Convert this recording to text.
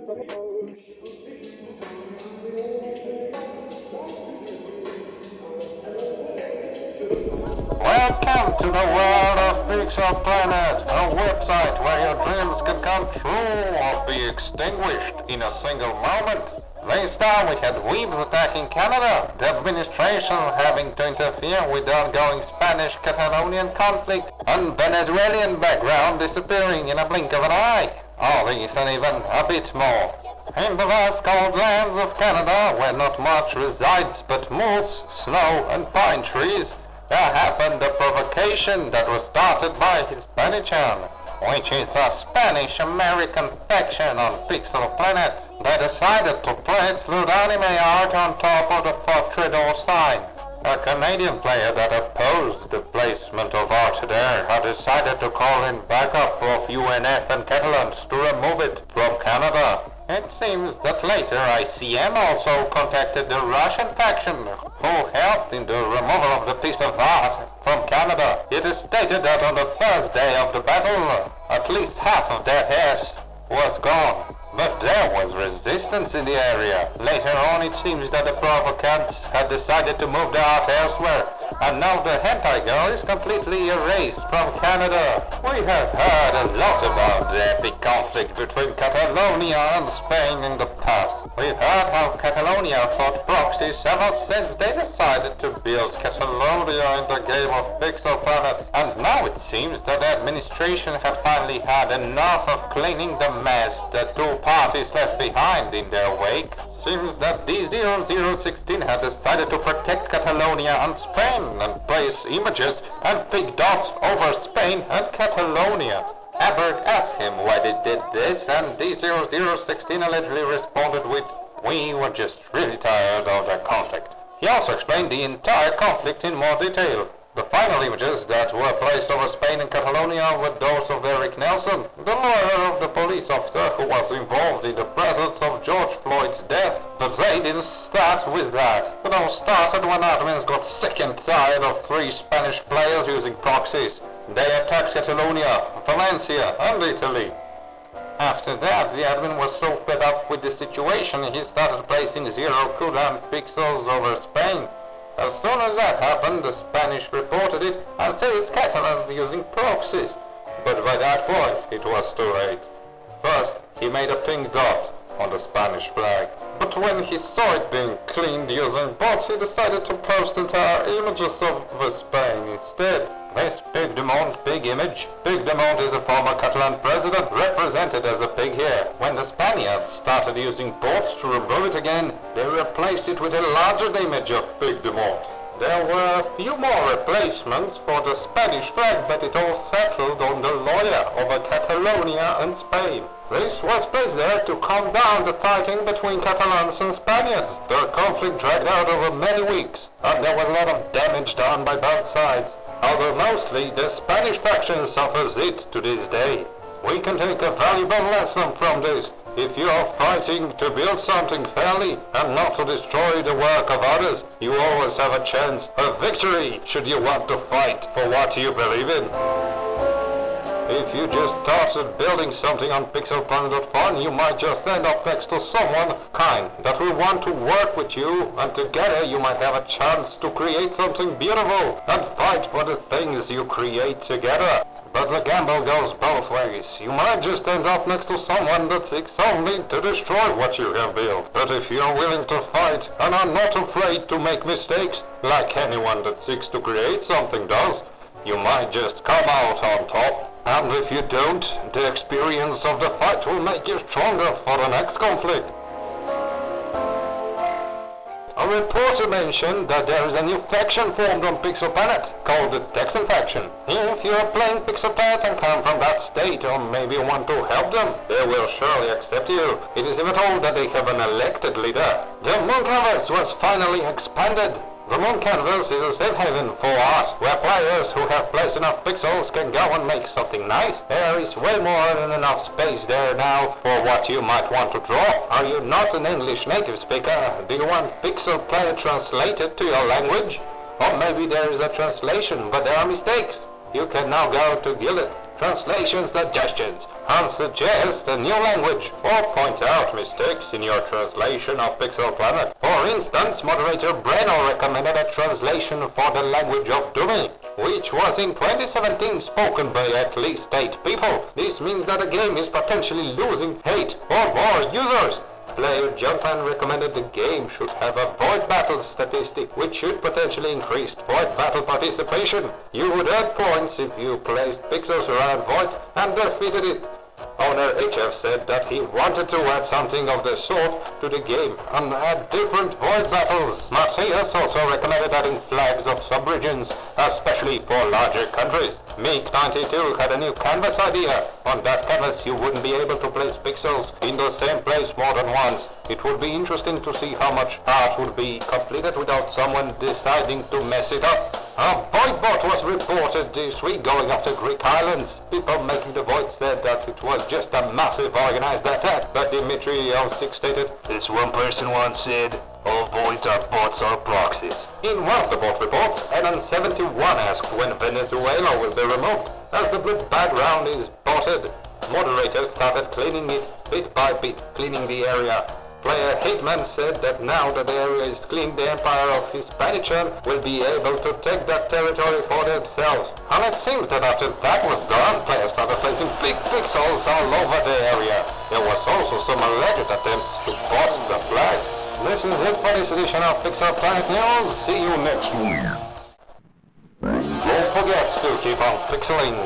Welcome to the world of Pixel Planet, a website where your dreams can come true or be extinguished in a single moment. This time we had weebs attacking Canada, the administration having to interfere with the ongoing Spanish-Catalonian conflict, and Venezuelan background disappearing in a blink of an eye. All these and even a bit more. In the vast cold lands of Canada, where not much resides but moose, snow and pine trees, there happened a provocation that was started by Hispanichan, which is a Spanish-American faction on Pixel Planet. They decided to place lewd anime art on top of the Fortreador sign. A Canadian player that opposed the placement of art there had decided to call in backup of UNF and Catalans to remove it from Canada. It seems that later ICM also contacted the Russian faction, who helped in the removal of the piece of art from Canada. It is stated that on the first day of the battle, at least half of their hairs was gone. But there was resistance in the area. Later on it seems that the provocants had decided to move the art elsewhere, and now the hentai girl is completely erased from Canada. We have heard a lot about the epic conflict between Catalonia and Spain in the past. We've heard how Catalonia fought proxies ever since they decided to build Catalonia in the game of Pixel Planet, and now it seems that the administration had finally had enough of cleaning the mess that two parties left behind in their wake. Seems that D0016 had decided to protect Catalonia and Spain and place images and big dots over Spain and Catalonia. Aberg asked him why they did this, and D0016 allegedly responded with, "We were just really tired of the conflict." He also explained the entire conflict in more detail. The final images that were placed over Spain and Catalonia were those of Eric Nelson, the lawyer of the police officer who was involved in the presence of George Floyd's death. But they didn't start with that. It all started when admins got sick and tired of 3 Spanish players using proxies. They attacked Catalonia, Valencia and Italy. After that, the admin was so fed up with the situation he started placing zero cooldown pixels over Spain. As soon as that happened, the Spanish reported it and said it's Catalans using proxies. But by that point, it was too late. First, he made a pink dot on the Spanish flag. But when he saw it being cleaned using bots, he decided to post entire images of Spain instead. This Puigdemont pig image. Puigdemont is a former Catalan president represented as a pig here. When the Spaniards started using bots to remove it again, they replaced it with a larger image of Puigdemont. There were a few more replacements for the Spanish flag, but it all settled on the lawyer over Catalonia and Spain. This was placed there to calm down the fighting between Catalans and Spaniards. The conflict dragged out over many weeks, and there was a lot of damage done by both sides. Although mostly the Spanish faction suffers it to this day. We can take a valuable lesson from this. If you are fighting to build something fairly and not to destroy the work of others, you always have a chance of victory should you want to fight for what you believe in. If you just started building something on pixelplanet.fun, you might just end up next to someone kind that will want to work with you, and together you might have a chance to create something beautiful and fight for the things you create together. But the gamble goes both ways. You might just end up next to someone that seeks only to destroy what you have built. But if you're willing to fight and are not afraid to make mistakes, like anyone that seeks to create something does, you might just come out on top. And if you don't, the experience of the fight will make you stronger for the next conflict. A reporter mentioned that there is a new faction formed on Pixel Planet, called the Texan faction. If you are playing Pixel Planet and come from that state, or maybe want to help them, they will surely accept you. It is even told that they have an elected leader. The Moon Canvas was finally expanded. The Moon Canvas is a safe haven for art, where players who have placed enough pixels can go and make something nice. There is way more than enough space there now for what you might want to draw. Are you not an English native speaker? Do you want Pixel Planet translated to your language? Or maybe there is a translation, but there are mistakes. You can now go to Guild translation suggestions, and suggest a new language, or point out mistakes in your translation of Pixel Planet. For instance, moderator Breno recommended a translation for the language of Dumi, which was in 2017 spoken by at least 8 people. This means that the game is potentially losing 8 or more users. Player Jonathan recommended the game should have a void battle statistic, which should potentially increase void battle participation. You would add points if you placed pixels around void and defeated it. Owner HF said that he wanted to add something of the sort to the game and add different void battles. Matthias also recommended adding flags of sub-regions, especially for larger countries. Meek92 had a new canvas idea. On that canvas you wouldn't be able to place pixels in the same place more than once. It would be interesting to see how much art would be completed without someone deciding to mess it up. A void bot was reported this week going after Greek islands. People making the void said that it was just a massive organized attack, but Dimitri06 stated, "This one person once said, all voids are bots or proxies." In one of the bot reports, Enan71 asked when Venezuela will be removed, as the blue background is botted. Moderators started cleaning it bit by bit, cleaning the area. Player Hitman said that now that the area is clean, the Empire of Hispanichan will be able to take that territory for themselves. And it seems that after that was done, players started placing big pixels all over the area. There was also some alleged attempts to bot the flag. This is it for this edition of Pixel Planet News. See you next week. Don't forget to keep on pixeling.